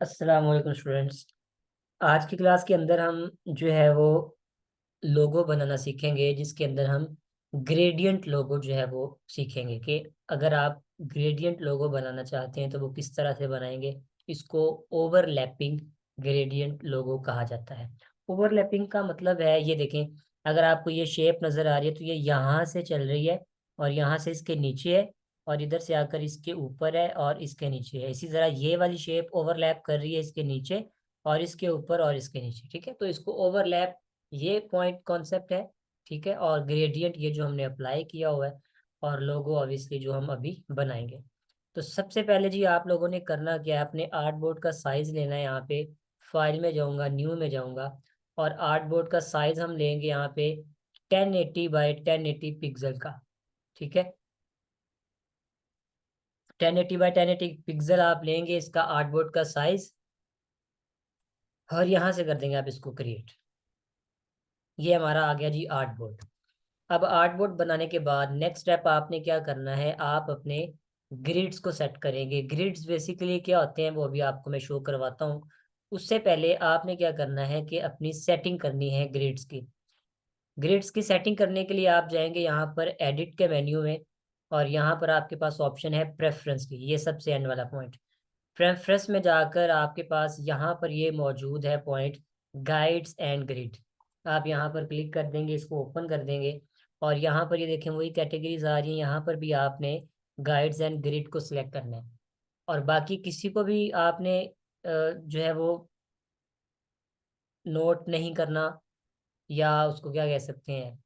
अस्सलाम वालेकुम स्टूडेंट्स। आज की क्लास के अंदर हम जो है वो लोगो बनाना सीखेंगे, जिसके अंदर हम ग्रेडियंट लोगो जो है वो सीखेंगे कि अगर आप ग्रेडियंट लोगो बनाना चाहते हैं तो वो किस तरह से बनाएंगे। इसको ओवरलैपिंग ग्रेडियंट लोगो कहा जाता है। ओवरलैपिंग का मतलब है, ये देखें, अगर आपको ये शेप नज़र आ रही है तो ये यहाँ से चल रही है और यहाँ से इसके नीचे है और इधर से आकर इसके ऊपर है और इसके नीचे है। इसी तरह ये वाली शेप ओवरलैप कर रही है इसके नीचे और इसके ऊपर और इसके नीचे। ठीक है, तो इसको ओवरलैप, ये पॉइंट कॉन्सेप्ट है। ठीक है, और ग्रेडियंट ये जो हमने अप्लाई किया हुआ है, और लोगो ऑब्वियसली जो हम अभी बनाएंगे। तो सबसे पहले जी आप लोगों ने करना क्या है, अपने आर्ट बोर्ड का साइज लेना है। यहाँ पे फाइल में जाऊंगा, न्यू में जाऊंगा और आर्ट बोर्ड का साइज हम लेंगे यहाँ पे 1080 बाई 1080 पिक्सल का। ठीक है, 1080 बाई 1080 पिक्सल आप लेंगे इसका आर्ट बोर्ड का साइज, और यहाँ से कर देंगे आप इसको क्रिएट। ये हमारा आ गया जी आर्ट बोर्ड। अब आर्ट बोर्ड बनाने के बाद नेक्स्ट स्टेप आपने क्या करना है, आप अपने ग्रिड्स को सेट करेंगे। ग्रिड्स बेसिकली क्या होते हैं वो अभी आपको मैं शो करवाता हूँ। उससे पहले आपने क्या करना है कि अपनी सेटिंग करनी है ग्रिड्स की। ग्रिड्स की सेटिंग करने के लिए आप जाएंगे यहाँ पर एडिट के मेन्यू में, और यहाँ पर आपके पास ऑप्शन है प्रेफरेंस की, ये सबसे एंड वाला पॉइंट। प्रेफरेंस में जाकर आपके पास यहाँ पर ये मौजूद है पॉइंट, गाइड्स एंड ग्रिड। आप यहाँ पर क्लिक कर देंगे, इसको ओपन कर देंगे और यहाँ पर ये देखें वही कैटेगरीज आ रही हैं। यहाँ पर भी आपने गाइड्स एंड ग्रिड को सिलेक्ट करना है, और बाकी किसी को भी आपने जो है वो नोट नहीं करना, या उसको क्या कह सकते हैं,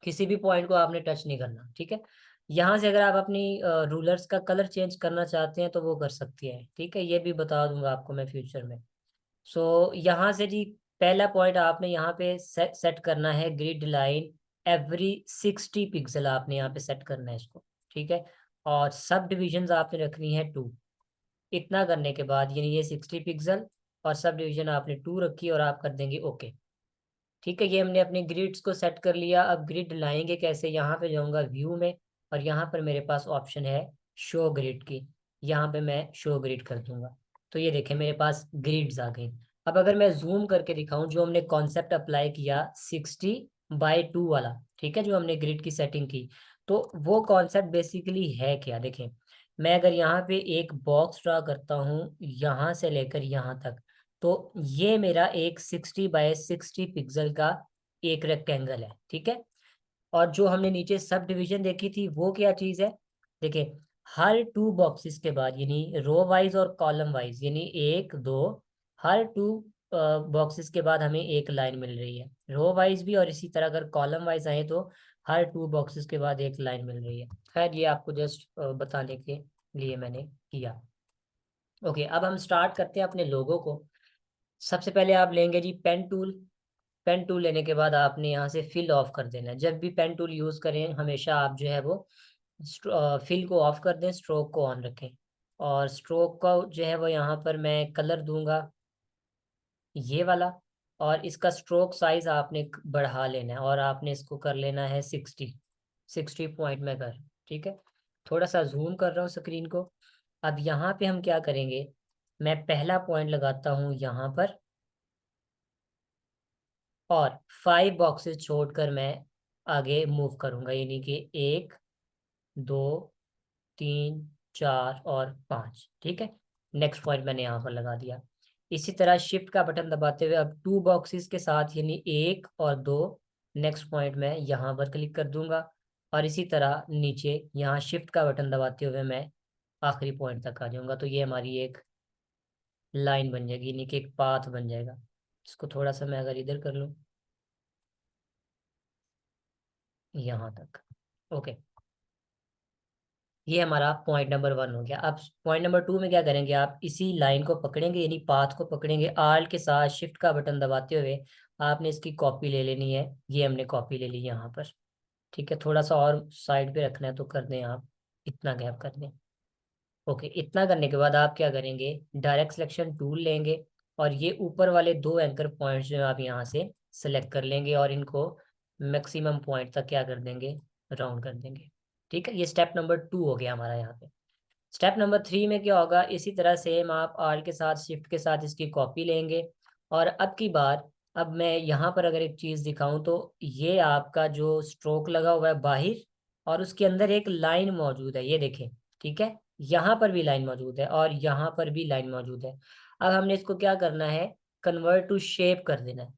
किसी भी पॉइंट को आपने टच नहीं करना। ठीक है, यहाँ से अगर आप अपनी रूलर्स का कलर चेंज करना चाहते हैं तो वो कर सकती हैं। ठीक है, ये भी बता दूंगा आपको मैं फ्यूचर में। सो यहाँ से जी पहला पॉइंट आपने यहाँ पे सेट करना है ग्रिड लाइन एवरी 60 पिक्सल, आपने यहाँ पे सेट करना है इसको। ठीक है, और सब डिविजन आपने रखनी है 2। इतना करने के बाद यानी ये 60 पिक्सल और सब डिवीजन आपने 2 रखी और आप कर देंगे ओके। ठीक है, ये हमने अपने ग्रिड्स को सेट कर लिया। अब ग्रिड लाएंगे कैसे, यहाँ पे जाऊंगा व्यू में और यहाँ पर मेरे पास ऑप्शन है शो ग्रिड की। यहाँ पे मैं शो ग्रिड कर दूंगा तो ये देखें मेरे पास ग्रिड्स आ गई। अब अगर मैं जूम करके दिखाऊं, जो हमने कॉन्सेप्ट अप्लाई किया 60/2 वाला, ठीक है, जो हमने ग्रिड की सेटिंग की, तो वो कॉन्सेप्ट बेसिकली है क्या, देखें। मैं अगर यहाँ पे एक बॉक्स ड्रा करता हूँ यहाँ से लेकर यहाँ तक, तो ये मेरा एक 60/60 पिक्सल का एक रेक्टेंगल है। ठीक है, और जो हमने नीचे सब डिवीजन देखी थी वो क्या चीज है, देखिए, हर 2 बॉक्सेस के बाद यानी रो वाइज और कॉलम वाइज, यानी 1 2, हर 2 बॉक्सेस के बाद हमें एक लाइन मिल रही है रो वाइज भी, और इसी तरह अगर कॉलम वाइज आए तो हर 2 बॉक्सेस के बाद एक लाइन मिल रही है। खैर ये आपको जस्ट बताने के लिए मैंने किया। ओके, अब हम स्टार्ट करते हैं अपने लोगों को। सबसे पहले आप लेंगे जी पेन टूल। पेन टूल लेने के बाद आपने यहाँ से फिल ऑफ कर देना है। जब भी पेन टूल यूज़ करें हमेशा आप जो है वो फिल को ऑफ कर दें, स्ट्रोक को ऑन रखें। और स्ट्रोक का जो है वो यहाँ पर मैं कलर दूंगा ये वाला, और इसका स्ट्रोक साइज आपने बढ़ा लेना है और आपने इसको कर लेना है 60 पॉइंट में कर। ठीक है, थोड़ा सा जूम कर रहा हूँ स्क्रीन को। अब यहाँ पे हम क्या करेंगे, मैं पहला पॉइंट लगाता हूँ यहाँ पर, और 5 बॉक्सेस छोड़कर मैं आगे मूव करूंगा, यानी कि 1 2 3 4 और 5। ठीक है, नेक्स्ट पॉइंट मैंने यहाँ पर लगा दिया। इसी तरह शिफ्ट का बटन दबाते हुए अब 2 बॉक्सेस के साथ यानी 1 और 2, नेक्स्ट पॉइंट मैं यहाँ पर क्लिक कर दूंगा, और इसी तरह नीचे यहाँ शिफ्ट का बटन दबाते हुए मैं आखिरी पॉइंट तक आ जाऊंगा। तो ये हमारी एक लाइन बन जाएगी, यानी कि एक पाथ बन जाएगा। इसको थोड़ा सा मैं अगर इधर कर लूँ यहाँ तक। ओके, ये हमारा पॉइंट नंबर 1 हो गया। अब पॉइंट नंबर 2 में क्या करेंगे, आप इसी लाइन को पकड़ेंगे, यानी पाथ को पकड़ेंगे, आल के साथ शिफ्ट का बटन दबाते हुए आपने इसकी कॉपी ले लेनी है। ये हमने कॉपी ले ली यहाँ पर। ठीक है, थोड़ा सा और साइड पे रखना है तो कर दें आप, इतना गैप कर दें। ओके, इतना करने के बाद आप क्या करेंगे, डायरेक्ट सिलेक्शन टूल लेंगे और ये ऊपर वाले 2 एंकर पॉइंट्स जो आप यहाँ से सेलेक्ट कर लेंगे और इनको मैक्सिमम पॉइंट तक क्या कर देंगे, राउंड कर देंगे। ठीक है, ये स्टेप नंबर 2 हो गया हमारा यहाँ पे। स्टेप नंबर 3 में क्या होगा, इसी तरह सेम आप आर के साथ शिफ्ट के साथ इसकी कॉपी लेंगे। और अब की बार, अब मैं यहाँ पर अगर एक चीज़ दिखाऊं तो ये आपका जो स्ट्रोक लगा हुआ है बाहर, और उसके अंदर एक लाइन मौजूद है, ये देखें। ठीक है, यहाँ पर भी लाइन मौजूद है और यहाँ पर भी लाइन मौजूद है। अब हमने इसको क्या करना है, कन्वर्ट टू शेप कर देना है।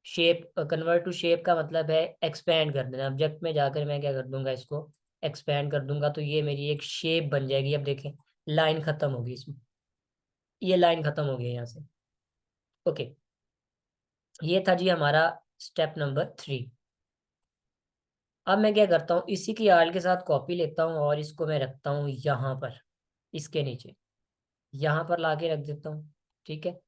शेप, कन्वर्ट टू शेप का मतलब है एक्सपेंड कर देना। ऑब्जेक्ट में जाकर मैं क्या कर दूंगा, इसको एक्सपेंड कर दूंगा तो ये मेरी एक शेप बन जाएगी। अब देखें, लाइन खत्म होगी इसमें, ये लाइन खत्म हो गई यहाँ से। ओके, ये था जी हमारा स्टेप नंबर 3। अब मैं क्या करता हूँ, इसी की आर्ट के साथ कॉपी लेता हूँ और इसको मैं रखता हूँ यहाँ पर, इसके नीचे यहाँ पर लाके रख देता हूँ। ठीक है,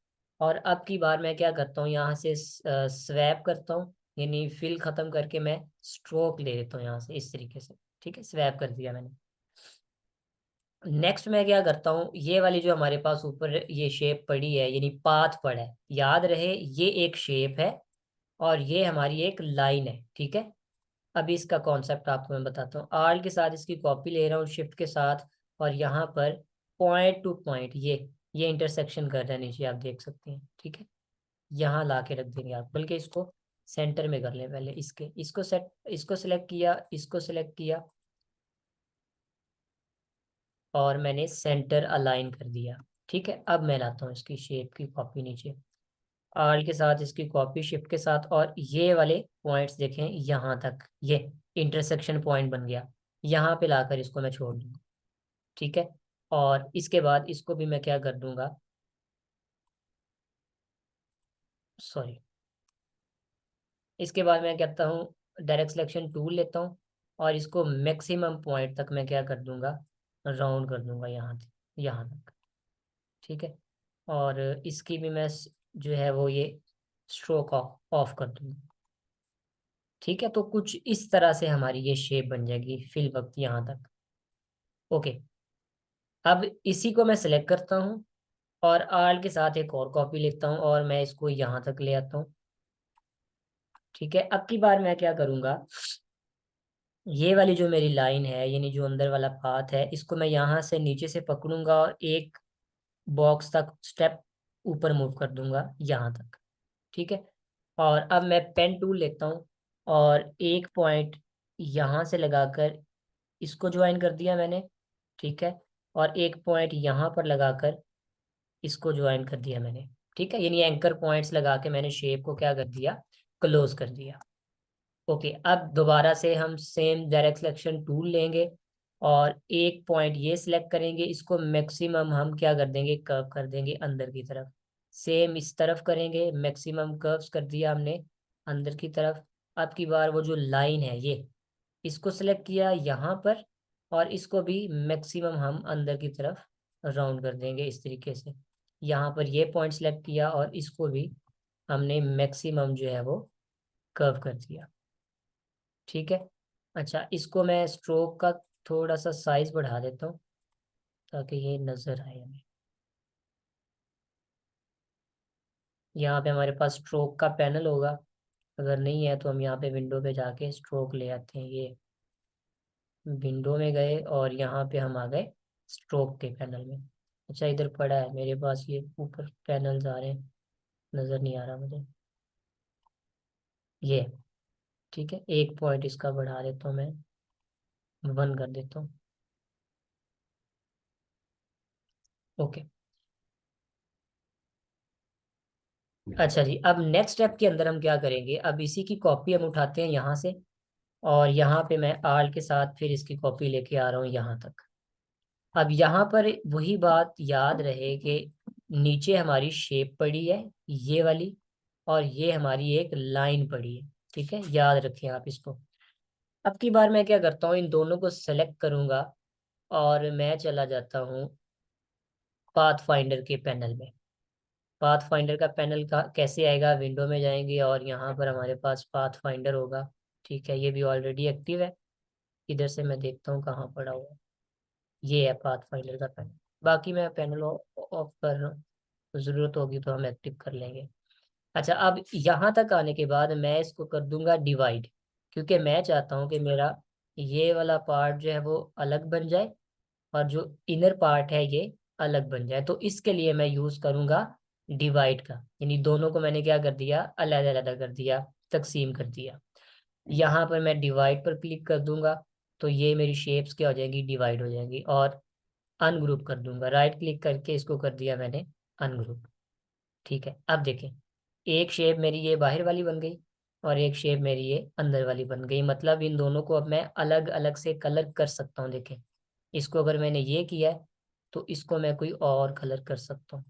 और अब की बार मैं क्या करता हूँ, यहाँ से स्वैप करता हूँ, यानी फिल खत्म करके मैं स्ट्रोक ले लेता हूँ यहाँ से इस तरीके से। ठीक है, स्वैप कर दिया मैंने। नेक्स्ट मैं क्या करता हूँ, ये वाली जो हमारे पास ऊपर ये शेप पड़ी है, यानी पाथ पड़ा है, याद रहे ये एक शेप है और ये हमारी एक लाइन है। ठीक है, अभी इसका कॉन्सेप्ट आपको मैं बताता हूँ। आर के साथ इसकी कॉपी ले रहा हूँ शिफ्ट के साथ, और यहाँ पर पॉइंट टू पॉइंट ये इंटरसेक्शन कर रहा है नीचे, आप देख सकते हैं। ठीक है, यहाँ ला के रख देंगे आप, बल्कि इसको सेंटर में कर लें पहले। इसको सेलेक्ट किया, इसको सेलेक्ट किया और मैंने सेंटर अलाइन कर दिया। ठीक है, अब मैं लाता हूँ इसकी शेप की कॉपी नीचे, आर के साथ इसकी कॉपी शिफ्ट के साथ, और ये वाले पॉइंट्स देखें यहाँ तक, ये इंटरसेक्शन पॉइंट बन गया। यहाँ पे लाकर इसको मैं छोड़ दूंगा। ठीक है, और इसके बाद इसको भी मैं क्या कर दूंगा, सॉरी, इसके बाद मैं कहता हूँ डायरेक्ट सिलेक्शन टूल लेता हूँ और इसको मैक्सिमम पॉइंट तक मैं क्या कर दूंगा, राउंड कर दूंगा यहाँ से यहाँ तक। ठीक है, और इसकी भी मैं जो है वो ये स्ट्रोक ऑफ ऑफ कर दूंगा। ठीक है, तो कुछ इस तरह से हमारी ये शेप बन जाएगी फिल वक्त यहाँ तक। ओके, अब इसी को मैं सिलेक्ट करता हूँ और आल के साथ एक और कॉपी लेता हूँ और मैं इसको यहाँ तक ले आता हूँ। ठीक है, अब की बार मैं क्या करूँगा, ये वाली जो मेरी लाइन है, यानी जो अंदर वाला पाथ है, इसको मैं यहाँ से नीचे से पकड़ूंगा और एक बॉक्स तक स्टेप ऊपर मूव कर दूंगा यहाँ तक। ठीक है, और अब मैं पेन टूल लेता हूँ और एक पॉइंट यहाँ से लगाकर इसको ज्वाइन कर दिया मैंने। ठीक है, और एक पॉइंट यहाँ पर लगाकर इसको ज्वाइन कर दिया मैंने। ठीक है, यानी एंकर पॉइंट्स लगा के मैंने शेप को क्या कर दिया, क्लोज कर दिया। ओके, अब दोबारा से हम सेम डायरेक्ट सिलेक्शन टूल लेंगे और एक पॉइंट ये सिलेक्ट करेंगे, इसको मैक्सिमम हम क्या कर देंगे, कर्व कर देंगे अंदर की तरफ। सेम इस तरफ करेंगे, मैक्सिमम कर्व्स कर दिया हमने अंदर की तरफ। अब की बार वो जो लाइन है ये, इसको सिलेक्ट किया यहाँ पर और इसको भी मैक्सिमम हम अंदर की तरफ राउंड कर देंगे इस तरीके से। यहाँ पर ये पॉइंट सिलेक्ट किया और इसको भी हमने मैक्सिमम जो है वो कर्व कर दिया। ठीक है, अच्छा, इसको मैं स्ट्रोक का थोड़ा सा साइज बढ़ा देता हूँ ताकि ये नज़र आए हमें। यहाँ पे हमारे पास स्ट्रोक का पैनल होगा, अगर नहीं है तो हम यहाँ पे विंडो पे जाके स्ट्रोक ले आते हैं। ये विंडो में गए और यहाँ पे हम आ गए स्ट्रोक के पैनल में। अच्छा, इधर पड़ा है मेरे पास, ये ऊपर पैनल्स आ रहे हैं, नज़र नहीं आ रहा मुझे ये। ठीक है, एक पॉइंट इसका बढ़ा देता हूँ मैं, 1 कर देता हूँ। ओके, अच्छा जी, अब नेक्स्ट स्टेप के अंदर हम क्या करेंगे, अब इसी की कॉपी हम उठाते हैं यहाँ से और यहाँ पे मैं आल के साथ फिर इसकी कॉपी लेके आ रहा हूँ यहाँ तक। अब यहाँ पर वही बात याद रहे कि नीचे हमारी शेप पड़ी है ये वाली, और ये हमारी एक लाइन पड़ी है। ठीक है, याद रखें आप इसको। अब की बार मैं क्या करता हूँ, इन दोनों को सेलेक्ट करूंगा और मैं चला जाता हूँ पाथ फाइंडर के पैनल में। पाथ फाइंडर का पैनल का कैसे आएगा, विंडो में जाएंगे और यहाँ पर हमारे पास पाथ फाइंडर होगा। ठीक है, ये भी ऑलरेडी एक्टिव है। इधर से मैं देखता हूँ कहाँ पड़ा हुआ है, ये है पाथ फाइंडर का पैनल। बाकी मैं पैनल ऑफ कर रहा हूँ, ज़रूरत होगी तो हम एक्टिव कर लेंगे। अच्छा, अब यहाँ तक आने के बाद मैं इसको कर दूंगा डिवाइड, क्योंकि मैं चाहता हूँ कि मेरा ये वाला पार्ट जो है वो अलग बन जाए और जो इनर पार्ट है ये अलग बन जाए। तो इसके लिए मैं यूज करूंगा डिवाइड का, यानी दोनों को मैंने क्या कर दिया, अलग अलग कर दिया, तकसीम कर दिया। यहाँ पर मैं डिवाइड पर क्लिक कर दूंगा तो ये मेरी शेप्स क्या हो जाएंगी, डिवाइड हो जाएंगी। और अनग्रुप कर दूंगा, राइट क्लिक करके इसको कर दिया मैंने अनग्रुप। ठीक है, अब देखें, एक शेप मेरी ये बाहर वाली बन गई और एक शेप मेरी ये अंदर वाली बन गई। मतलब इन दोनों को अब मैं अलग अलग से कलर कर सकता हूँ। देखें, इसको अगर मैंने ये किया है तो इसको मैं कोई और कलर कर सकता हूँ।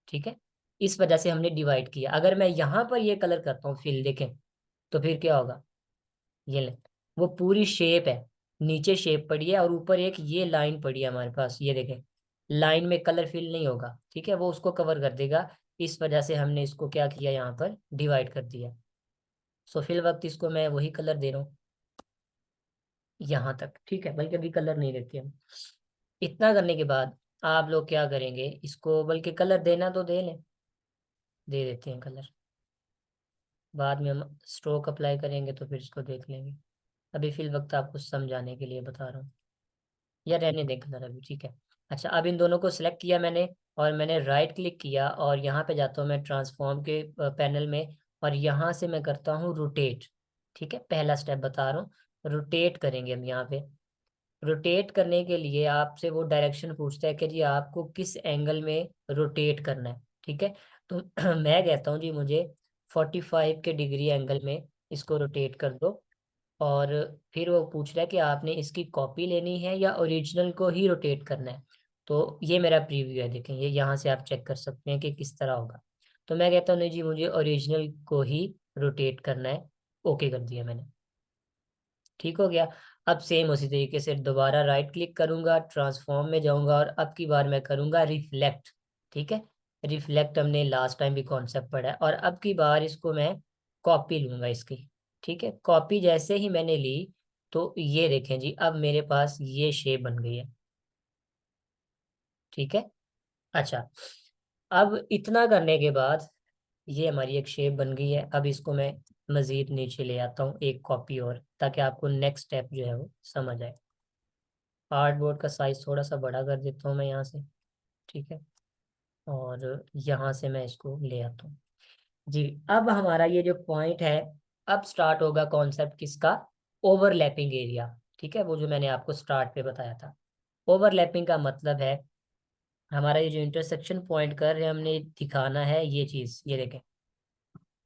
ठीक है, इस वजह से हमने डिवाइड किया। अगर मैं यहाँ पर ये कलर करता हूँ फिल, देखें तो फिर क्या होगा, ये ले, वो पूरी शेप है, नीचे शेप पड़ी है और ऊपर एक ये लाइन पड़ी है हमारे पास, ये देखें, लाइन में कलर फिल नहीं होगा। ठीक है, वो उसको कवर कर देगा। इस वजह से हमने इसको क्या किया, यहाँ पर डिवाइड कर दिया। सो फिल वक्त इसको मैं वही कलर दे रहा हूँ यहाँ तक। ठीक है, बल्कि अभी कलर नहीं देते हम। इतना करने के बाद आप लोग क्या करेंगे, इसको बल्कि कलर देना तो दे लें, दे देते हैं कलर, बाद में हम स्ट्रोक अप्लाई करेंगे तो फिर इसको देख लेंगे। अभी फिल वक्त आपको समझाने के लिए बता रहा हूँ, या रहने दें कलर अभी। ठीक है, अच्छा, अब इन दोनों को सिलेक्ट किया मैंने और मैंने राइट क्लिक किया और यहाँ पे जाता हूँ मैं ट्रांसफॉर्म के पैनल में और यहाँ से मैं करता हूँ रोटेट। ठीक है, पहला स्टेप बता रहा हूँ, रोटेट करेंगे हम यहाँ पे। रोटेट करने के लिए आपसे वो डायरेक्शन पूछता है कि जी आपको किस एंगल में रोटेट करना है। ठीक है, तो मैं कहता हूँ जी मुझे 45 के डिग्री एंगल में इसको रोटेट कर दो। और फिर वो पूछ रहा है कि आपने इसकी कॉपी लेनी है या ओरिजिनल को ही रोटेट करना है। तो ये मेरा प्रीव्यू है, देखें, ये यहाँ से आप चेक कर सकते हैं कि किस तरह होगा। तो मैं कहता हूँ नहीं जी, मुझे ओरिजिनल को ही रोटेट करना है। ओके कर दिया मैंने, ठीक हो गया। अब सेम उसी तरीके से दोबारा राइट क्लिक करूंगा, ट्रांसफॉर्म में जाऊंगा और अब की बार मैं करूंगा रिफ्लेक्ट। ठीक है, रिफ्लेक्ट हमने लास्ट टाइम भी कॉन्सेप्ट पढ़ा है। और अब की बार इसको मैं कॉपी लूंगा इसकी। ठीक है, कॉपी जैसे ही मैंने ली तो ये देखें जी, अब मेरे पास ये शेप बन गई है। ठीक है, अच्छा, अब इतना करने के बाद ये हमारी एक शेप बन गई है। अब इसको मैं मजीद नीचे ले आता हूँ एक कॉपी और, ताकि आपको नेक्स्ट स्टेप जो है वो समझ आए। कार्डबोर्ड का साइज थोड़ा सा बड़ा कर देता हूँ मैं यहाँ से। ठीक है, और यहाँ से मैं इसको ले आता हूँ जी। अब हमारा ये जो पॉइंट है, अब स्टार्ट होगा कॉन्सेप्ट किसका, ओवरलैपिंग एरिया। ठीक है, वो जो मैंने आपको स्टार्ट पे बताया था। ओवरलैपिंग का मतलब है हमारा ये जो इंटरसेक्शन पॉइंट कर रहे हैं हमने दिखाना है ये चीज़, ये देखें,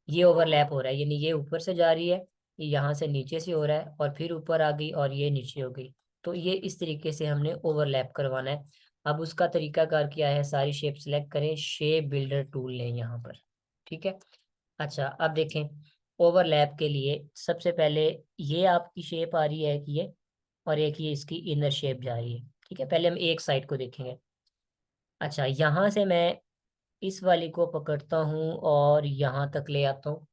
ये ओवरलैप हो रहा है, यानी ये ऊपर से जा रही है, ये यहाँ से नीचे से हो रहा है और फिर ऊपर आ गई और ये नीचे हो गई। तो ये इस तरीके से हमने ओवरलैप करवाना है। अब उसका तरीकाकार क्या है, सारी शेप सिलेक्ट करें, शेप बिल्डर टूल लें यहाँ पर। ठीक है, अच्छा, अब देखें, ओवरलैप के लिए सबसे पहले ये आपकी शेप आ रही है कि ये, और एक ये इसकी इनर शेप जा रही है। ठीक है, पहले हम एक साइड को देखेंगे। अच्छा, यहाँ से मैं इस वाली को पकड़ता हूँ और यहाँ तक ले आता हूँ।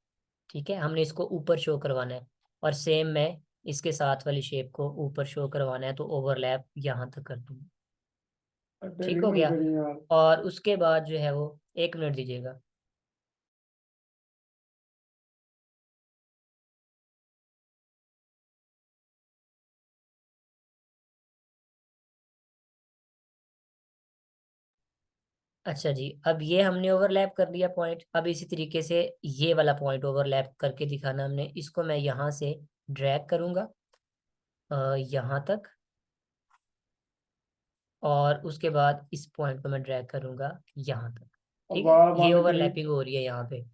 ठीक है, हमने इसको ऊपर शो करवाना है और सेम मैं इसके साथ वाली शेप को ऊपर शो करवाना है, तो ओवरलैप यहाँ तक कर दूंगा। ठीक हो गया, और उसके बाद जो है वो, 1 मिनट दीजिएगा। अच्छा जी, अब ये हमने ओवरलैप कर दिया पॉइंट। अब इसी तरीके से ये वाला पॉइंट ओवरलैप करके दिखाना हमने, इसको मैं यहाँ से ड्रैग करूंगा यहाँ तक, और उसके बाद इस पॉइंट को मैं ड्रैग करूंगा यहाँ तक। ठीक है, ये ओवरलैपिंग हो रही है यहाँ पे।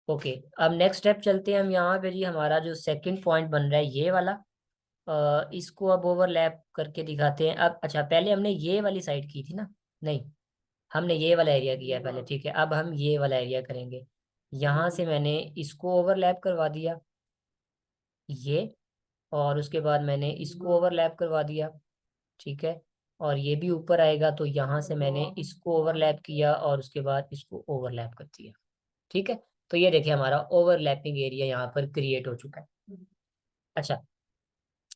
ओके, अब नेक्स्ट स्टेप चलते हैं हम यहाँ पे जी। हमारा जो सेकंड पॉइंट बन रहा है ये वाला, इसको अब ओवरलैप करके दिखाते हैं। अब अच्छा, पहले हमने ये वाली साइड की थी ना, नहीं, हमने ये वाला एरिया किया है पहले। ठीक है, अब हम ये वाला एरिया करेंगे। यहाँ से मैंने इसको ओवरलैप करवा दिया ये, और उसके बाद मैंने इसको ओवरलैप करवा दिया। ठीक है, और ये भी ऊपर आएगा तो यहाँ से मैंने इसको ओवरलैप किया और उसके बाद इसको ओवरलैप कर दिया। ठीक है, तो ये देखिए हमारा ओवरलैपिंग एरिया यहाँ पर क्रिएट हो चुका है। अच्छा,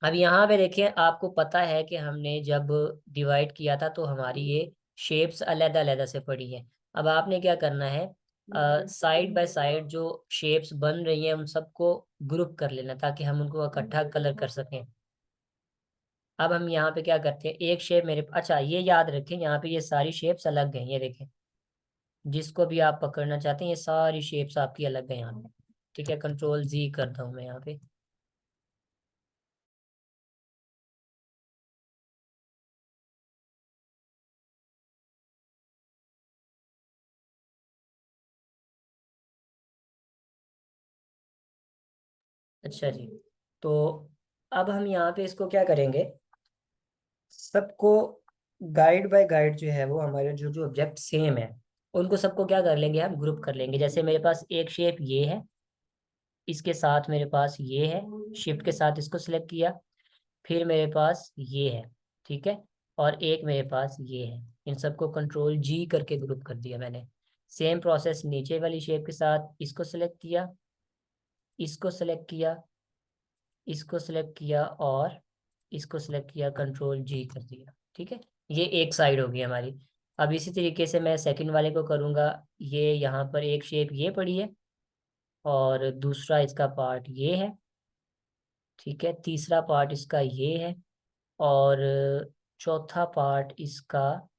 अब यहाँ पे देखिए, आपको पता है कि हमने जब डिवाइड किया था तो हमारी ये शेप्स अलग अलग से पड़ी है। अब आपने क्या करना है, साइड बाय साइड जो शेप्स बन रही हैं उन सबको ग्रुप कर लेना ताकि हम उनको इकट्ठा कलर कर सकें। अब हम यहाँ पे क्या करते हैं, एक शेप मेरे, अच्छा ये याद रखें यहाँ पे ये सारी शेप्स अलग हैं, ये देखें, जिसको भी आप पकड़ना चाहते हैं ये सारी शेप्स आपकी अलग है यहाँ पे। ठीक है, कंट्रोल जी करता हूँ मैं यहाँ पे। अच्छा जी, तो अब हम यहाँ पे इसको क्या करेंगे, सबको गाइड बाय गाइड जो है वो हमारे जो जो ऑब्जेक्ट सेम है उनको सबको क्या कर लेंगे, हम ग्रुप कर लेंगे। जैसे मेरे पास एक शेप ये है, इसके साथ मेरे पास ये है, शिफ्ट के साथ इसको सिलेक्ट किया, फिर मेरे पास ये है, ठीक है, और एक मेरे पास ये है। इन सबको कंट्रोल जी करके ग्रुप कर दिया मैंने। सेम प्रोसेस नीचे वाली शेप के साथ, इसको सिलेक्ट किया, इसको सिलेक्ट किया, इसको सिलेक्ट किया और इसको सिलेक्ट किया, कंट्रोल जी कर दिया। ठीक है, ये एक साइड होगी हमारी। अब इसी तरीके से मैं सेकंड वाले को करूँगा। ये यहाँ पर एक शेप ये पड़ी है और दूसरा इसका पार्ट ये है, ठीक है, तीसरा पार्ट इसका ये है और चौथा पार्ट इसका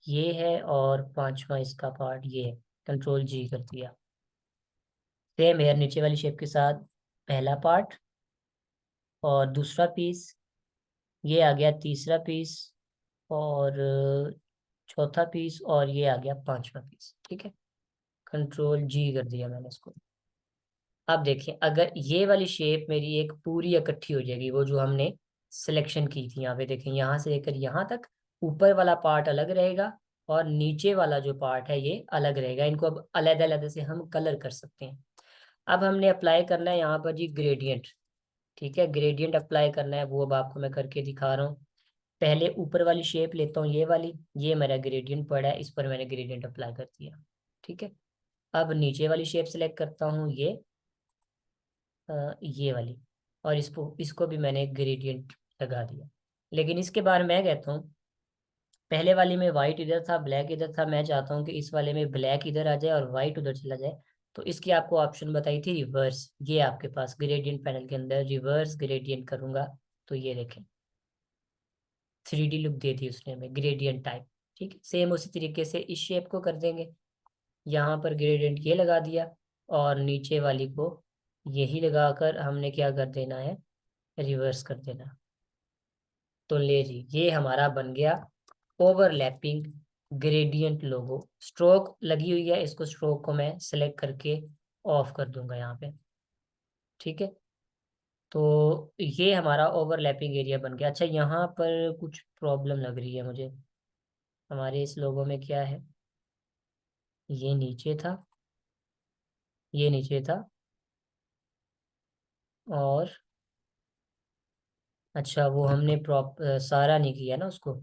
ये है और पांचवा इसका पार्ट ये है। कंट्रोल जी कर दिया। सेम हेयर नीचे वाली शेप के साथ पहला पार्ट और दूसरा पीस, ये आ गया तीसरा पीस और चौथा पीस और ये आ गया पांचवा पीस। ठीक है, कंट्रोल जी कर दिया मैंने इसको। अब देखिए, अगर ये वाली शेप मेरी एक पूरी इकट्ठी हो जाएगी, वो जो हमने सिलेक्शन की थी, यहाँ पे देखें, यहाँ से लेकर यहाँ तक ऊपर वाला पार्ट अलग रहेगा और नीचे वाला जो पार्ट है ये अलग रहेगा। इनको अब अलग अलग से हम कलर कर सकते हैं। अब हमने अप्लाई करना है यहाँ पर जी ग्रेडियंट। ठीक है, ग्रेडियंट अप्लाई करना है, वो अब आपको मैं करके दिखा रहा हूँ। पहले ऊपर वाली शेप लेता हूँ, ये वाली, ये मेरा ग्रेडियंट पड़ा है, इस पर मैंने ग्रेडियंट अप्लाई कर दिया। ठीक है, अब नीचे वाली शेप सेलेक्ट करता हूँ, ये वाली, और इसको इसको भी मैंने ग्रेडियंट लगा दिया। लेकिन इसके बारे में मैं कहता हूँ, पहले वाली में वाइट इधर था ब्लैक इधर था, मैं चाहता हूँ कि इस वाले में ब्लैक इधर आ जाए और वाइट उधर चला जाए। तो इसकी आपको ऑप्शन बताई थी रिवर्स, ये आपके पास ग्रेडियंट पैनल के अंदर रिवर्स ग्रेडियंट करूंगा तो ये देखें 3D लुक दे दी उसने हमें, ग्रेडियंट टाइप। ठीक है, सेम उसी तरीके से इस शेप को कर देंगे। यहाँ पर ग्रेडियंट ये लगा दिया और नीचे वाली को यही लगाकर हमने क्या कर देना है, रिवर्स कर देना। तो ले जी, ये हमारा बन गया ओवरलैपिंग ग्रेडियंट लोगो। स्ट्रोक लगी हुई है, इसको स्ट्रोक को मैं सिलेक्ट करके ऑफ कर दूंगा यहाँ पे। ठीक है, तो ये हमारा ओवरलैपिंग एरिया बन गया। अच्छा, यहाँ पर कुछ प्रॉब्लम लग रही है मुझे, हमारे इस लोगो में क्या है, ये नीचे था, ये नीचे था, और अच्छा वो हमने सारा नहीं किया ना उसको।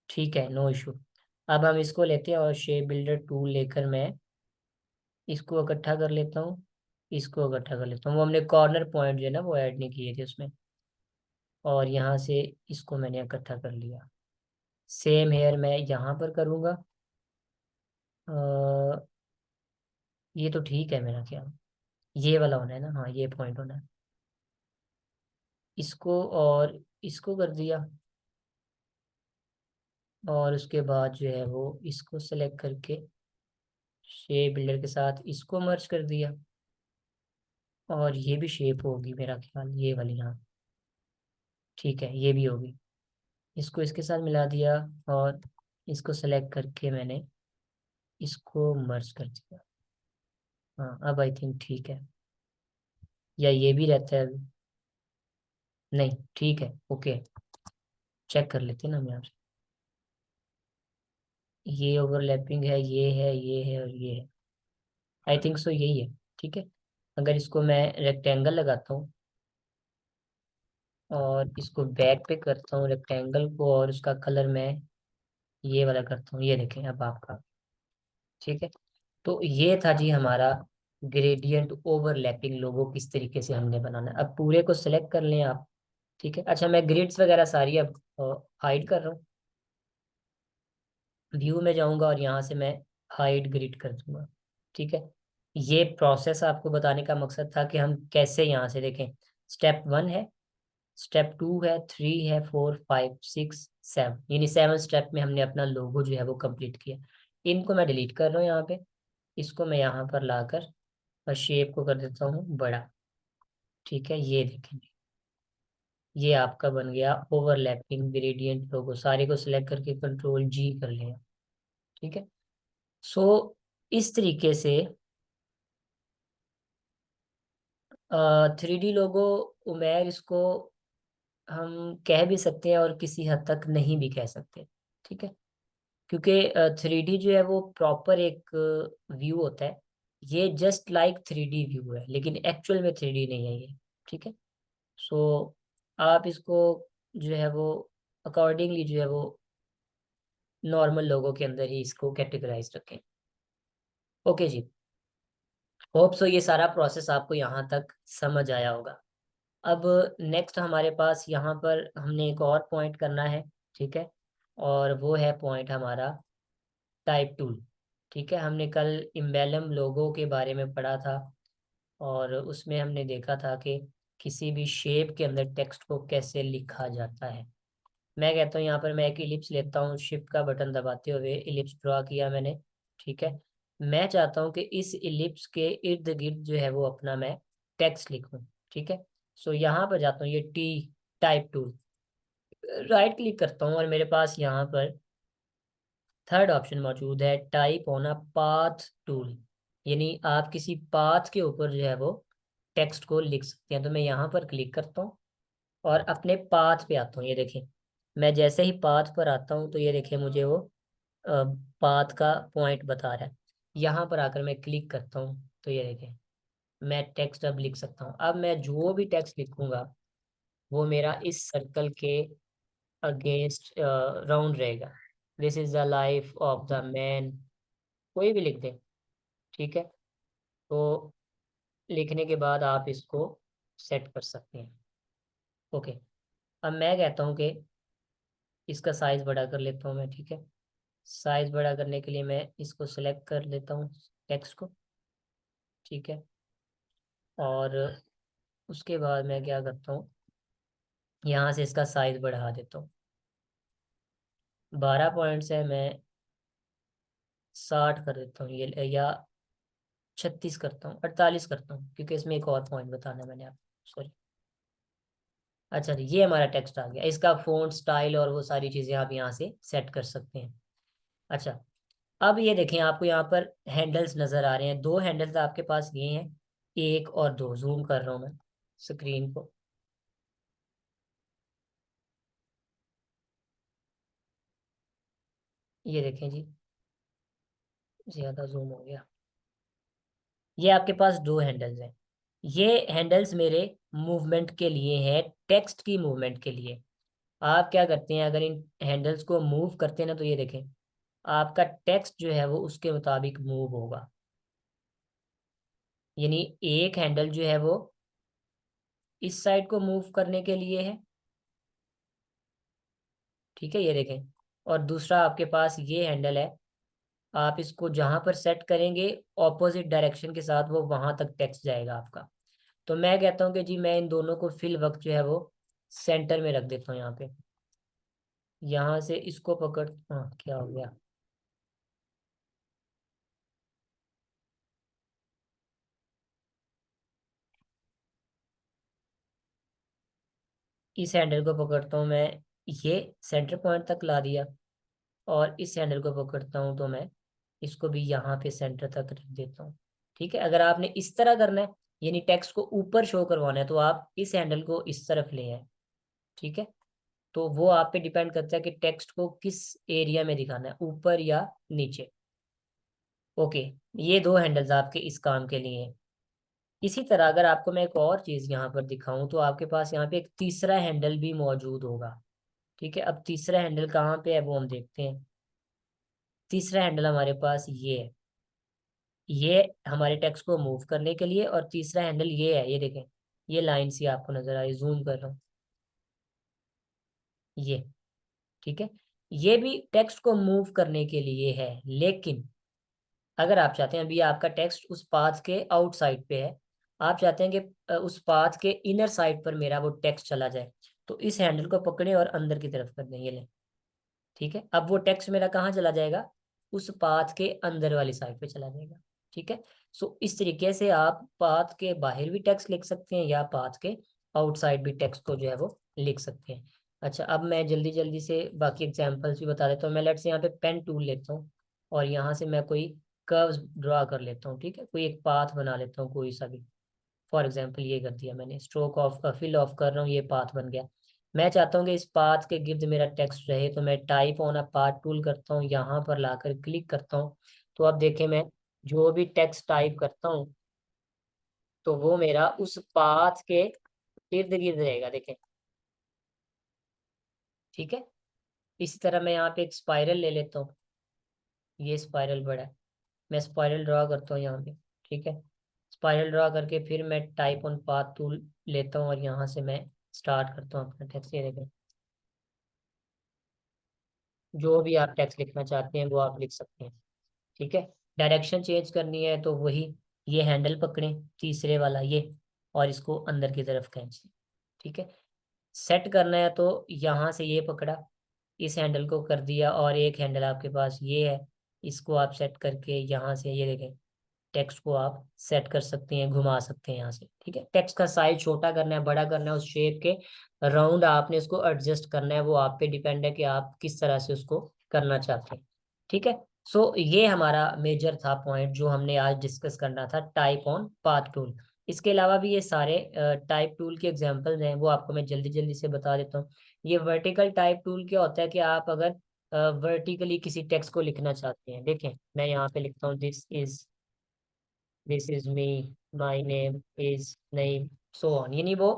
ठीक है, नो इशू। अब हम इसको लेते हैं और शेप बिल्डर टूल लेकर मैं इसको इकट्ठा कर लेता हूँ, इसको इकट्ठा कर लेता हूँ। वो हमने कॉर्नर पॉइंट जो है ना वो ऐड नहीं किए थे उसमें, और यहाँ से इसको मैंने इकट्ठा कर लिया। सेम हेयर मैं यहाँ पर करूँगा। ये तो ठीक है मेरा ख्याल, ये वाला होना है ना, हाँ ये पॉइंट होना है। इसको और इसको कर दिया और उसके बाद जो है वो इसको सेलेक्ट करके शेप बिल्डर के साथ इसको मर्ज कर दिया, और ये भी शेप होगी मेरा ख्याल ये वाली, हाँ ठीक है ये भी होगी। इसको इसके साथ मिला दिया और इसको सेलेक्ट करके मैंने इसको मर्ज कर दिया। हाँ अब आई थिंक ठीक है, या ये भी रहता है अभी, नहीं ठीक है ओके। चेक कर लेते हैं ना हम यहाँ से, ये ओवरलैपिंग है, ये है, ये है और ये है, आई थिंक सो यही है। ठीक है, अगर इसको मैं रेक्टेंगल लगाता हूँ और इसको बैक पे करता हूँ रेक्टेंगल को, और उसका कलर मैं ये वाला करता हूँ, ये देखें अब आपका। ठीक है, तो ये था जी हमारा ग्रेडियंट ओवरलैपिंग लोगो, किस तरीके से हमने बनाना है। अब पूरे को सिलेक्ट कर लें आप। ठीक है, अच्छा मैं ग्रिड्स वगैरह सारी अब हाइड कर रहा हूँ, व्यू में जाऊंगा और यहाँ से मैं हाइड ग्रिड कर दूंगा। ठीक है, ये प्रोसेस आपको बताने का मकसद था कि हम कैसे यहाँ से देखें। स्टेप 1 है, स्टेप 2 है, 3 है, 4, 5, 6, 7, यानी 7 स्टेप में हमने अपना लोगो जो है वो कंप्लीट किया। इनको मैं डिलीट कर रहा हूँ यहाँ पे, इसको मैं यहाँ पर लाकर और शेप को कर देता हूँ बड़ा। ठीक है, ये देखें, ये आपका बन गया ओवरलैपिंग ग्रेडियंट लोगो। सारे को सिलेक्ट करके कंट्रोल जी कर लिया। ठीक है, सो इस तरीके से 3D लोगो, उमेर इसको हम कह भी सकते हैं और किसी हद तक नहीं भी कह सकते। ठीक है, क्योंकि 3D जो है वो प्रॉपर एक व्यू होता है। ये जस्ट लाइक 3D व्यू है, लेकिन एक्चुअल में 3D नहीं है ये। ठीक है, सो आप इसको जो है वो अकॉर्डिंगली जो है वो नॉर्मल लोगों के अंदर ही इसको कैटेगराइज रखें। ओके जी, होप सो ये सारा प्रोसेस आपको यहाँ तक समझ आया होगा। अब नेक्स्ट हमारे पास यहाँ पर हमने एक और पॉइंट करना है। ठीक है, और वो है पॉइंट हमारा टाइप टूल। ठीक है, हमने कल इम्बेलम लोगो के बारे में पढ़ा था, और उसमें हमने देखा था कि किसी भी शेप के अंदर टेक्स्ट को कैसे लिखा जाता है। मैं कहता हूँ यहाँ पर मैं एक इलिप्स लेता हूँ, शिफ्ट का बटन दबाते हुए इलिप्स ड्रॉ किया मैंने। ठीक है, मैं चाहता हूँ कि इस इलिप्स के इर्द गिर्द जो है वो अपना मैं टेक्स्ट लिखूँ। ठीक है, सो यहाँ पर जाता हूँ, ये T type tool, right click करता हूँ और मेरे पास यहाँ पर थर्ड ऑप्शन मौजूद है, type on a path tool. यानी आप किसी पाथ के ऊपर जो है वो टेक्स्ट को लिख सकते हैं। तो मैं यहाँ पर क्लिक करता हूँ और अपने पाथ पे आता हूँ। ये देखें, मैं जैसे ही पाथ पर आता हूँ तो ये देखें मुझे वो पाथ का पॉइंट बता रहा है। यहाँ पर आकर मैं क्लिक करता हूँ तो ये देखें मैं टेक्स्ट अब लिख सकता हूँ। अब मैं जो भी टेक्स्ट लिखूंगा वो मेरा इस सर्कल के अगेंस्ट राउंड रहेगा। This is the life of the man, कोई भी लिख दें। ठीक है, तो लिखने के बाद आप इसको सेट कर सकते हैं। ओके, अब मैं कहता हूँ कि इसका साइज बड़ा कर लेता हूँ मैं। ठीक है, साइज बड़ा करने के लिए मैं इसको सेलेक्ट कर लेता हूँ टेक्स्ट को। ठीक है, और उसके बाद मैं क्या करता हूँ, यहाँ से इसका साइज बढ़ा देता हूँ। 12 पॉइंट्स है, मैं 60 कर देता हूँ ये, या 36 करता हूँ, 48 करता हूँ, क्योंकि इसमें एक और पॉइंट बताना है मैंने आपको, सॉरी। अच्छा जी, ये हमारा टेक्स्ट आ गया। इसका फ़ॉन्ट स्टाइल और वो सारी चीज़ें आप यहाँ से सेट कर सकते हैं। अच्छा, अब ये देखें, आपको यहाँ पर हैंडल्स नज़र आ रहे हैं। दो हैंडल्स आपके पास ये हैं, एक और दो। जूम कर रहा हूँ मैं स्क्रीन को। ये देखें जी, ज़्यादा जूम हो गया। ये आपके पास दो हैंडल्स हैं। ये हैंडल्स मेरे मूवमेंट के लिए हैं, टेक्स्ट की मूवमेंट के लिए। आप क्या करते हैं, अगर इन हैंडल्स को मूव करते हैं ना, तो ये देखें आपका टेक्स्ट जो है वो उसके मुताबिक मूव होगा। यानी एक हैंडल जो है वो इस साइड को मूव करने के लिए है। ठीक है, ये देखें, और दूसरा आपके पास ये हैंडल है। आप इसको जहां पर सेट करेंगे ऑपोजिट डायरेक्शन के साथ वो वहां तक टेक्स्ट जाएगा आपका। तो मैं कहता हूँ कि जी मैं इन दोनों को फिल वक्त जो है वो सेंटर में रख देता हूँ यहाँ पे। यहाँ से इसको पकड़, हाँ क्या हो गया, इस हैंडल को पकड़ता हूँ मैं, ये सेंटर पॉइंट तक ला दिया। और इस हैंडल को पकड़ता हूँ तो मैं इसको भी यहाँ पे सेंटर तक रख देता हूँ। ठीक है, अगर आपने इस तरह करना है, यानी टेक्स्ट को ऊपर शो करवाना है, तो आप इस हैंडल को इस तरफ ले आए। ठीक है, तो वो आप पे डिपेंड करता है कि टेक्स्ट को किस एरिया में दिखाना है, ऊपर या नीचे। ओके, ये दो हैंडल्स आपके इस काम के लिए हैं। इसी तरह अगर आपको मैं एक और चीज़ यहाँ पर दिखाऊं, तो आपके पास यहाँ पे एक तीसरा हैंडल भी मौजूद होगा। ठीक है, अब तीसरा हैंडल कहाँ पे है वो हम देखते हैं। तीसरा हैंडल हमारे पास ये है, ये हमारे टेक्स्ट को मूव करने के लिए। और तीसरा हैंडल ये है, ये देखें, ये लाइन सी आपको नजर आ रही, जूम कर रहा हूँ, ये। ठीक है, ये भी टेक्स्ट को मूव करने के लिए है, लेकिन अगर आप चाहते हैं अभी आपका टेक्स्ट उस पाथ के आउटसाइड पे है, आप चाहते हैं कि उस पाथ के इनर साइड पर मेरा वो टेक्स्ट चला जाए, तो इस हैंडल को पकड़े और अंदर की तरफ कर दें, ये लें। ठीक है, अब वो टेक्स्ट मेरा कहाँ चला जाएगा, उस पाथ के अंदर वाली साइड पे चला जाएगा। ठीक है, सो इस तरीके से आप पाथ के बाहर भी टेक्स्ट लिख सकते हैं या पाथ के आउटसाइड भी टेक्स्ट को जो है वो लिख सकते हैं। अच्छा, अब मैं जल्दी जल्दी से बाकी एग्जांपल्स भी बता देता हूँ। मैं लेट्स यहाँ पे पेन टूल लेता हूँ और यहाँ से मैं कोई कर्व्स ड्रा कर लेता हूँ। ठीक है, कोई एक पाथ बना लेता हूँ कोई सा भी। फॉर एग्जाम्पल ये कर दिया मैंने, स्ट्रोक ऑफ फिल ऑफ कर रहा हूँ, ये पाथ बन गया। मैं चाहता हूँ कि इस पाथ के गिर्द मेरा टेक्स्ट रहे, तो मैं type on a path tool करता हूँ, यहाँ पर लाकर क्लिक करता हूँ। तो अब देखें, मैं जो भी टेक्स्ट टाइप करता हूँ तो वो मेरा उस पाथ के इर्द गिर्द रहेगा, देखें। ठीक है, इसी तरह मैं यहाँ पे एक स्पाइरल ले लेता हूँ, ये स्पाइरल बड़ा है, मैं स्पाइरल ड्रा करता हूँ यहाँ पे। ठीक है, स्पाइरल ड्रा करके फिर मैं टाइप ऑन पाथ टूल लेता हूँ और यहाँ से मैं स्टार्ट करता हूँ अपना टेक्स्ट। ये देखें, जो भी आप टेक्स्ट लिखना चाहते हैं वो आप लिख सकते हैं। ठीक है, डायरेक्शन चेंज करनी है तो वही, ये हैंडल पकड़ें तीसरे वाला ये, और इसको अंदर की तरफ खींचें। ठीक है, सेट करना है तो यहाँ से ये पकड़ा, इस हैंडल को कर दिया, और एक हैंडल आपके पास ये है, इसको आप सेट करके यहाँ से ये देखें, टेक्स्ट को आप सेट कर सकते हैं, घुमा सकते हैं यहाँ से। ठीक है, टेक्स्ट का साइज छोटा करना है, बड़ा करना है, उस शेप के राउंड आपने उसको एडजस्ट करना है, वो आप पे डिपेंड है कि आप किस तरह से उसको करना चाहते हैं। ठीक है, सो ये हमारा मेजर था पॉइंट जो हमने आज डिस्कस करना था, टाइप ऑन पाथ टूल। इसके अलावा भी ये सारे टाइप टूल के एग्जांपल्स हैं, वो आपको मैं जल्दी जल्दी से बता देता हूँ। ये वर्टिकल टाइप टूल क्या होता है कि आप अगर वर्टिकली किसी टेक्स्ट को लिखना चाहते हैं, देखें मैं यहाँ पे लिखता हूँ, this is me, my name is Naeem, so on, यानी वो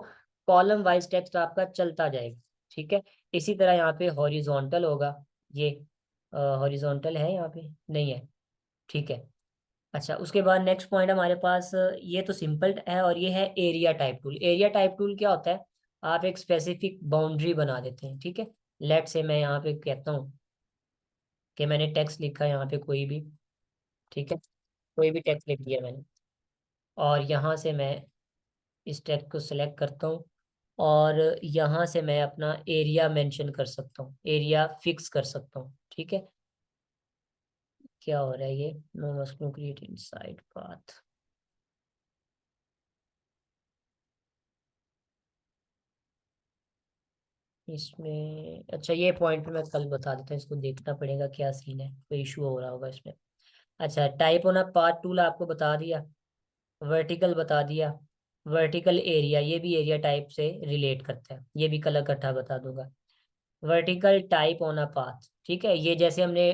कॉलम वाइज टेक्स्ट आपका चलता जाएगा। ठीक है, इसी तरह यहाँ पे हॉरिजॉन्टल होगा, ये हॉरिजॉन्टल है यहाँ पे नहीं है। ठीक है, अच्छा उसके बाद नेक्स्ट पॉइंट हमारे पास ये तो सिंपल है, और ये है area type tool. Area type tool क्या होता है, आप एक स्पेसिफिक बाउंड्री बना देते हैं। ठीक है, लेट से मैं यहाँ पे कहता हूँ कि मैंने टेक्स्ट लिखा है यहाँ पे कोई भी। ठीक है, कोई भी टेक्स्ट लिख दिया मैंने, और यहाँ से मैं इस टेक्स्ट को सिलेक्ट करता हूँ, और यहाँ से मैं अपना एरिया मेंशन कर सकता हूँ, एरिया फिक्स कर सकता हूँ। ठीक है, क्या हो रहा है ये, no must no create inside path, इसमें अच्छा ये पॉइंट मैं कल बता देता हूँ, इसको देखना पड़ेगा क्या सीन है, कोई इशू हो रहा होगा इसमें। अच्छा, type on a path tool आपको बता दिया, वर्टिकल बता दिया, वर्टिकल एरिया ये भी एरिया टाइप से रिलेट करता है, ये भी कल इकट्ठा बता दूंगा। Vertical type on a path, ठीक है, ये जैसे हमने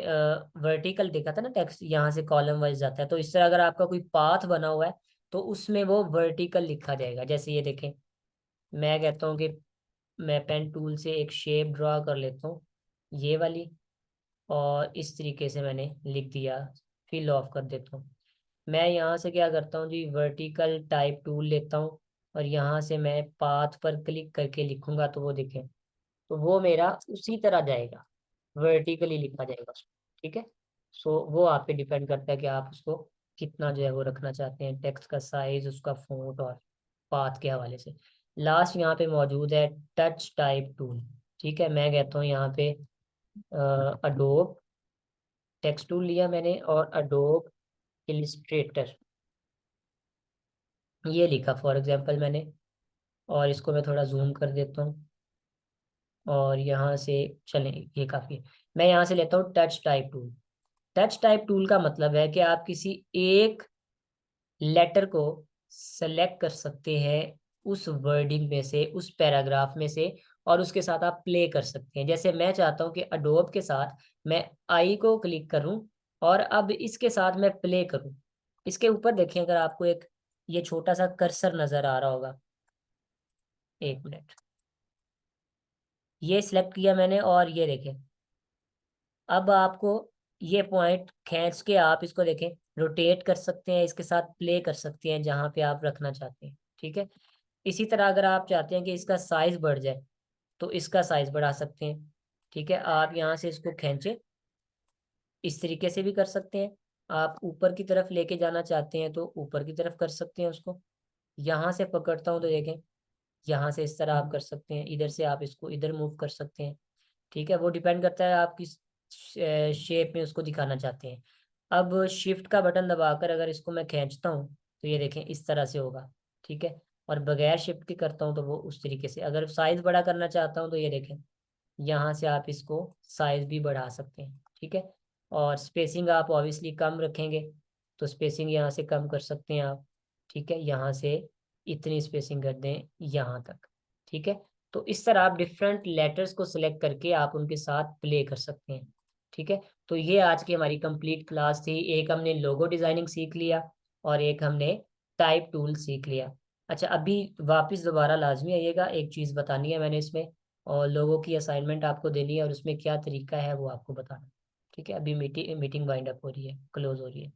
वर्टिकल देखा था ना, टेक्स्ट यहाँ से कॉलम वाइज जाता है, तो इस तरह अगर आपका कोई पाथ बना हुआ है तो उसमें वो वर्टिकल लिखा जाएगा। जैसे ये देखें, मैं कहता हूँ कि मैं पेन टूल से एक शेप ड्रा कर लेता हूँ, ये वाली, और इस तरीके से मैंने लिख दिया, फिल ऑफ कर देता हूँ। मैं यहाँ से क्या करता हूँ जी, वर्टिकल टाइप टूल लेता हूँ, और यहाँ से मैं पाथ पर क्लिक करके लिखूंगा, तो वो देखें, तो वो मेरा उसी तरह जाएगा, वर्टिकली लिखा जाएगा उसको। ठीक है, सो वो आप पे डिपेंड करता है कि आप उसको कितना जो है वो रखना चाहते हैं, टेक्स्ट का साइज, उसका फॉन्ट, और पाथ के हवाले से। लास्ट यहाँ पे मौजूद है टच टाइप टूल। ठीक है, मैं कहता हूँ यहाँ पे अडोब टेक्स्ट टूल लिया मैंने, और अडोब इलिस्ट्रेटर ये लिखा फॉर एग्जांपल मैंने, और इसको मैं थोड़ा जूम कर देता हूँ, और यहाँ से चलें, ये काफ़ी है। मैं यहाँ से लेता हूँ touch type tool. Touch type tool का मतलब है कि आप किसी एक लेटर को सेलेक्ट कर सकते हैं उस वर्डिंग में से, उस पैराग्राफ में से, और उसके साथ आप प्ले कर सकते हैं। जैसे मैं चाहता हूँ कि अडोब के साथ मैं आई को क्लिक करूँ, और अब इसके साथ मैं प्ले करूँ। इसके ऊपर देखिए, अगर आपको एक ये छोटा सा कर्सर नजर आ रहा होगा, एक मिनट, ये सिलेक्ट किया मैंने, और ये देखें, अब आपको ये पॉइंट खींच के आप इसको देखें, रोटेट कर सकते हैं, इसके साथ प्ले कर सकते हैं जहां पे आप रखना चाहते हैं। ठीक है, इसी तरह अगर आप चाहते हैं कि इसका साइज बढ़ जाए तो इसका साइज बढ़ा सकते हैं। ठीक है, आप यहाँ से इसको खींचे, इस तरीके से भी कर सकते हैं, आप ऊपर की तरफ लेके जाना चाहते हैं तो ऊपर की तरफ कर सकते हैं उसको। यहाँ से पकड़ता हूँ तो देखें, यहाँ से इस तरह आप कर सकते हैं, इधर से आप इसको इधर मूव कर सकते हैं। ठीक है, वो डिपेंड करता है आप किस शेप में उसको दिखाना चाहते हैं। अब शिफ्ट का बटन दबाकर अगर इसको मैं खींचता हूँ तो ये देखें इस तरह से होगा। ठीक है, और बगैर शिफ्ट के करता हूँ तो वो उस तरीके से। अगर साइज बड़ा करना चाहता हूँ तो ये देखें, यहाँ से आप इसको साइज भी बढ़ा सकते हैं। ठीक है, और स्पेसिंग आप ऑब्वियसली कम रखेंगे तो स्पेसिंग यहाँ से कम कर सकते हैं आप। ठीक है, यहाँ से इतनी स्पेसिंग कर दें यहाँ तक। ठीक है, तो इस तरह आप डिफरेंट लेटर्स को सिलेक्ट करके आप उनके साथ प्ले कर सकते हैं। ठीक है, तो ये आज की हमारी कंप्लीट क्लास थी। एक हमने लोगो डिजाइनिंग सीख लिया और एक हमने टाइप टूल सीख लिया। अच्छा, अभी वापस दोबारा लाजमी आइएगा, एक चीज़ बतानी है मैंने इसमें, और लोगों की असाइनमेंट आपको देनी है और उसमें क्या तरीका है वो आपको बताना। ठीक है, अभी मीटिंग वाइंड अप हो रही है, क्लोज हो रही है।